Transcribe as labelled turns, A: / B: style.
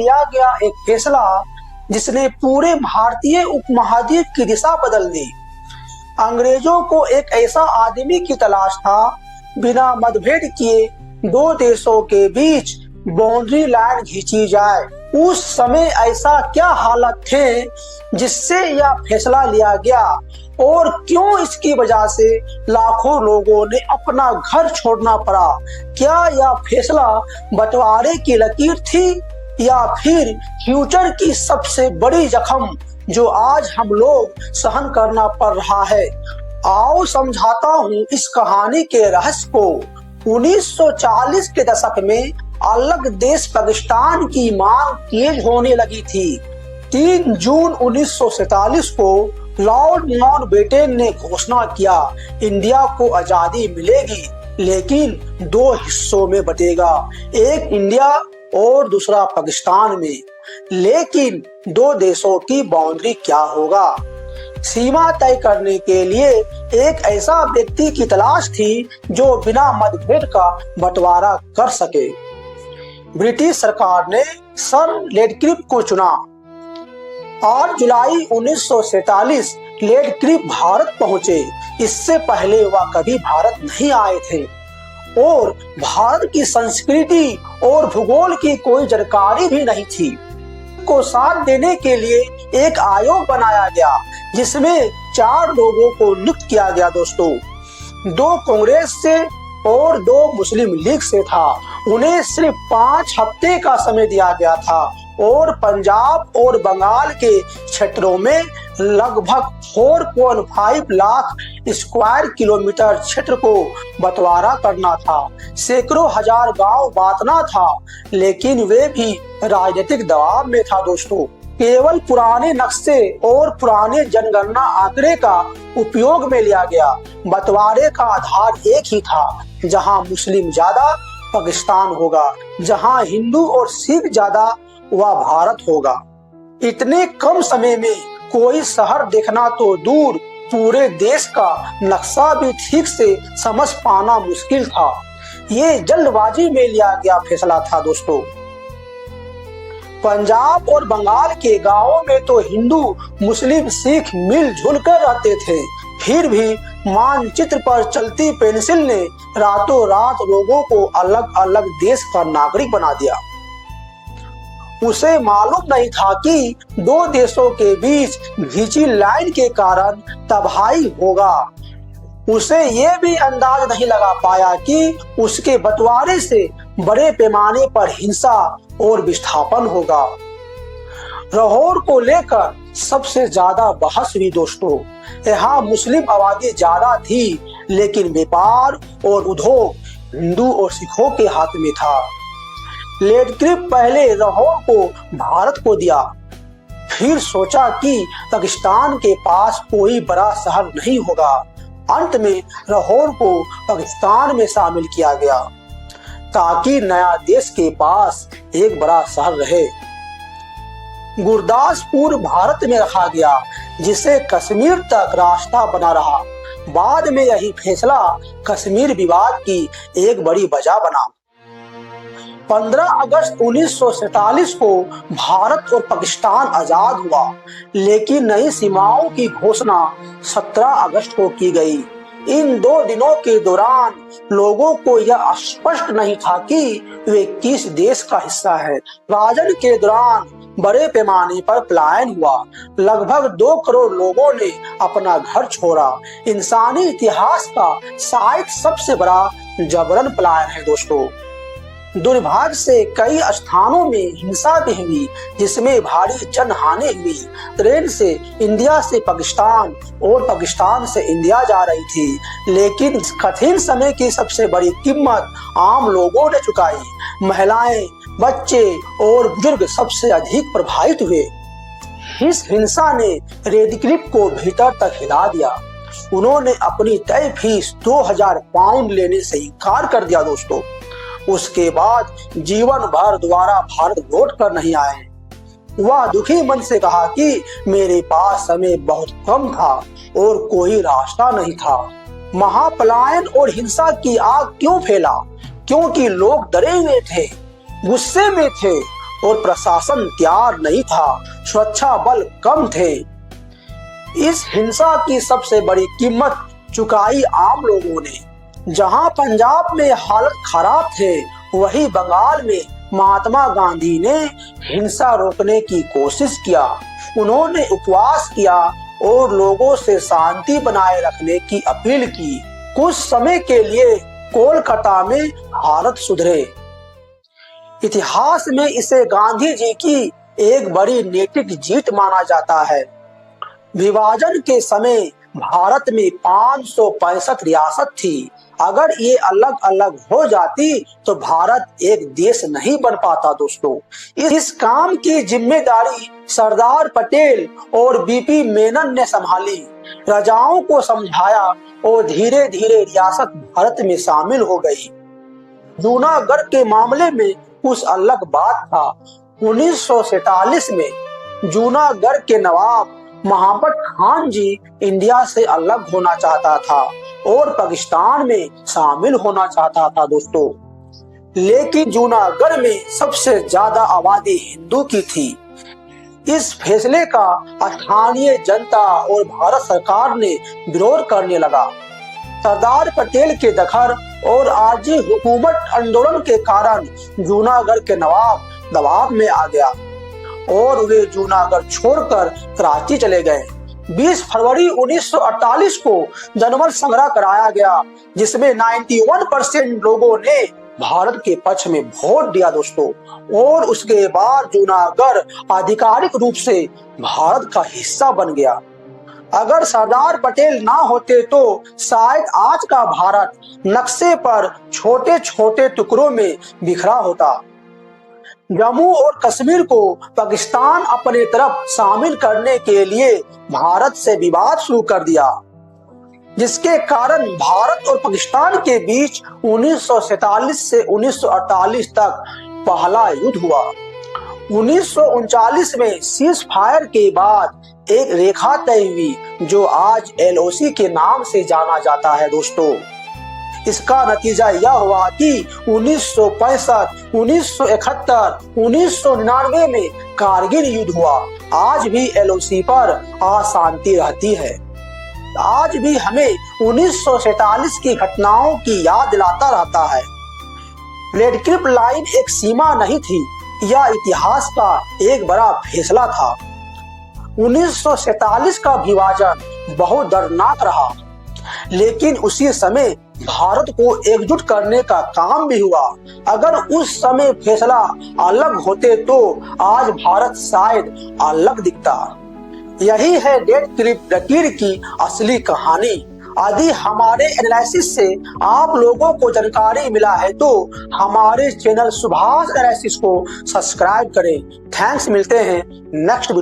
A: लिया गया एक फैसला जिसने पूरे भारतीय उपमहाद्वीप की दिशा बदल दी। अंग्रेजों को एक ऐसा आदमी की तलाश था, बिना मतभेद किए दो देशों के बीच बाउंड्री लाइन खींची जाए। उस समय ऐसा क्या हालत थे जिससे यह फैसला लिया गया और क्यों इसकी वजह से लाखों लोगों ने अपना घर छोड़ना पड़ा? क्या यह फैसला बंटवारे की लकीर थी या फिर फ्यूचर की सबसे बड़ी जख्म जो आज हम लोग सहन करना पड़ रहा है? आओ समझाता हूँ इस कहानी के रहस्य को। 1940 के दशक में अलग देश पाकिस्तान की मांग तेज होने लगी थी। 3 जून 1947 को लॉर्ड माउंटबेटन ने घोषणा किया, इंडिया को आजादी मिलेगी लेकिन 2 हिस्सों में बटेगा, एक इंडिया और दूसरा पाकिस्तान में। लेकिन 2 देशों की बाउंड्री क्या होगा? सीमा तय करने के लिए एक ऐसा व्यक्ति की तलाश थी जो बिना मतभेद का बंटवारा कर सके। ब्रिटिश सरकार ने सर रेडक्लिफ को चुना। 8 जुलाई 1947 रेडक्लिफ भारत पहुंचे। इससे पहले वह कभी भारत नहीं आए थे और भारत की संस्कृति और भूगोल की कोई जानकारी भी नहीं थी। को साथ देने के लिए एक आयोग बनाया गया जिसमें 4 लोगों को नियुक्त किया गया दोस्तों। 2 कांग्रेस से और 2 मुस्लिम लीग से था। उन्हें सिर्फ 5 हफ्ते का समय दिया गया था और पंजाब और बंगाल के क्षेत्रों में लगभग 4.5 लाख स्क्वायर किलोमीटर क्षेत्र को बंटवारा करना था। सैकड़ों हजार गांव बांटना था, लेकिन वे भी राजनीतिक दबाव में था दोस्तों। केवल पुराने नक्शे और पुराने जनगणना आंकड़े का उपयोग में लिया गया। बंटवारे का आधार एक ही था, जहां मुस्लिम ज्यादा पाकिस्तान होगा, जहां हिंदू और सिख ज्यादा वह भारत होगा। इतने कम समय में कोई शहर देखना तो दूर, पूरे देश का नक्शा भी ठीक से समझ पाना मुश्किल था। ये जल्दबाजी में लिया गया फैसला था दोस्तों। पंजाब और बंगाल के गांवों में तो हिंदू मुस्लिम सिख मिलजुल कर रहते थे, फिर भी मानचित्र पर चलती पेंसिल ने रातों रात लोगों को अलग अलग देश का नागरिक बना दिया। उसे मालूम नहीं था कि 2 देशों के बीच खींची लाइन के कारण तबाही होगा। उसे ये भी अंदाज नहीं लगा पाया कि उसके बंटवारे से बड़े पैमाने पर हिंसा और विस्थापन होगा। लाहौर को लेकर सबसे ज्यादा बहस हुई दोस्तों। यहाँ मुस्लिम आबादी ज्यादा थी, लेकिन व्यापार और उद्योग हिंदू और सिखों के हाथ में था। रेडक्लिफ पहले लाहौर को भारत को दिया, फिर सोचा कि पाकिस्तान के पास कोई बड़ा शहर नहीं होगा। अंत में लाहौर को पाकिस्तान में शामिल किया गया ताकि नया देश के पास एक बड़ा शहर रहे। गुरदासपुर भारत में रखा गया, जिसे कश्मीर तक रास्ता बना रहा। बाद में यही फैसला कश्मीर विवाद की एक बड़ी वजह बना। 15 अगस्त 1947 को भारत और पाकिस्तान आजाद हुआ, लेकिन नई सीमाओं की घोषणा 17 अगस्त को की गई। इन 2 दिनों के दौरान लोगों को यह स्पष्ट नहीं था कि वे किस देश का हिस्सा है। विभाजन के दौरान बड़े पैमाने पर पलायन हुआ। लगभग 2 करोड़ लोगों ने अपना घर छोड़ा। इंसानी इतिहास का शायद सबसे बड़ा जबरन पलायन है दोस्तों। दुर्भाग्य से कई स्थानों में हिंसा भी हुई, जिसमें भारी जनहानि हुई। ट्रेन से इंडिया से पाकिस्तान और पाकिस्तान से इंडिया जा रही थी, लेकिन इस कठिन समय की सबसे बड़ी कीमत आम लोगों ने चुकाई। महिलाएं, बच्चे और बुजुर्ग सबसे अधिक प्रभावित हुए। इस हिंसा ने रेडक्लिफ को भीतर तक हिला दिया। उन्होंने अपनी तय फीस 2000 पाउंड लेने से इनकार कर दिया दोस्तों। उसके बाद जीवन भर दोबारा भारत लौट कर नहीं आए। वह दुखी मन से कहा कि मेरे पास समय बहुत कम था और कोई रास्ता नहीं था। महापलायन और हिंसा की आग क्यों फैला? क्योंकि लोग डरे हुए थे, गुस्से में थे और प्रशासन तैयार नहीं था, सुरक्षा बल कम थे। इस हिंसा की सबसे बड़ी कीमत चुकाई आम लोगों ने। जहां पंजाब में हालत खराब थे, वहीं बंगाल में महात्मा गांधी ने हिंसा रोकने की कोशिश किया। उन्होंने उपवास किया और लोगों से शांति बनाए रखने की अपील की। कुछ समय के लिए कोलकाता में हालत सुधरे। इतिहास में इसे गांधी जी की एक बड़ी नैतिक जीत माना जाता है। विभाजन के समय भारत में 565 रियासत थी। अगर ये अलग अलग हो जाती तो भारत एक देश नहीं बन पाता दोस्तों। इस काम की जिम्मेदारी सरदार पटेल और बीपी मेनन ने संभाली। प्रजाओं को समझाया और धीरे धीरे रियासत भारत में शामिल हो गई। जूनागढ़ के मामले में कुछ अलग बात था। 1947 में जूनागढ़ के नवाब महाबत खान जी इंडिया से अलग होना चाहता था और पाकिस्तान में शामिल होना चाहता था दोस्तों। लेकिन जूनागढ़ में सबसे ज्यादा आबादी हिंदू की थी। इस फैसले का स्थानीय जनता और भारत सरकार ने विरोध करने लगा। सरदार पटेल के दखल और आरजी हुकूमत आंदोलन के कारण जूनागढ़ के नवाब दबाव में आ गया और वे जूनागढ़ छोड़कर कराची चले गए। 20 फरवरी 1948 को जनमत संग्रह कराया गया, जिसमें 91% लोगों ने भारत के पक्ष में वोट दिया दोस्तों। और उसके बाद जूनागढ़ आधिकारिक रूप से भारत का हिस्सा बन गया। अगर सरदार पटेल ना होते तो शायद आज का भारत नक्शे पर छोटे छोटे टुकड़ों में बिखरा होता। जम्मू और कश्मीर को पाकिस्तान अपने तरफ शामिल करने के लिए भारत से विवाद शुरू कर दिया, जिसके कारण भारत और पाकिस्तान के बीच 1947 से 1948 तक पहला युद्ध हुआ। 1939 में सीज फायर के बाद एक रेखा तय हुई जो आज LOC के नाम से जाना जाता है दोस्तों। इसका नतीजा यह हुआ कि 1965, 1971, 1999 में कारगिल युद्ध हुआ। आज भी LOC पर अशांति रहती है। आज भी हमें 1947 की घटनाओं की याद दिलाता रहता है। रेड क्लिफ लाइन एक सीमा नहीं थी, यह इतिहास का एक बड़ा फैसला था। 1947 का विभाजन बहुत दर्दनाक रहा, लेकिन उसी समय भारत को एकजुट करने का काम भी हुआ। अगर उस समय फैसला अलग होते तो आज भारत शायद अलग दिखता। यही है रेड क्लिफ लकीर की असली कहानी। यदि हमारे एनालिसिस से आप लोगों को जानकारी मिला है तो हमारे चैनल सुभाष एनालिसिस को सब्सक्राइब करें। थैंक्स, मिलते हैं नेक्स्ट वीडियो।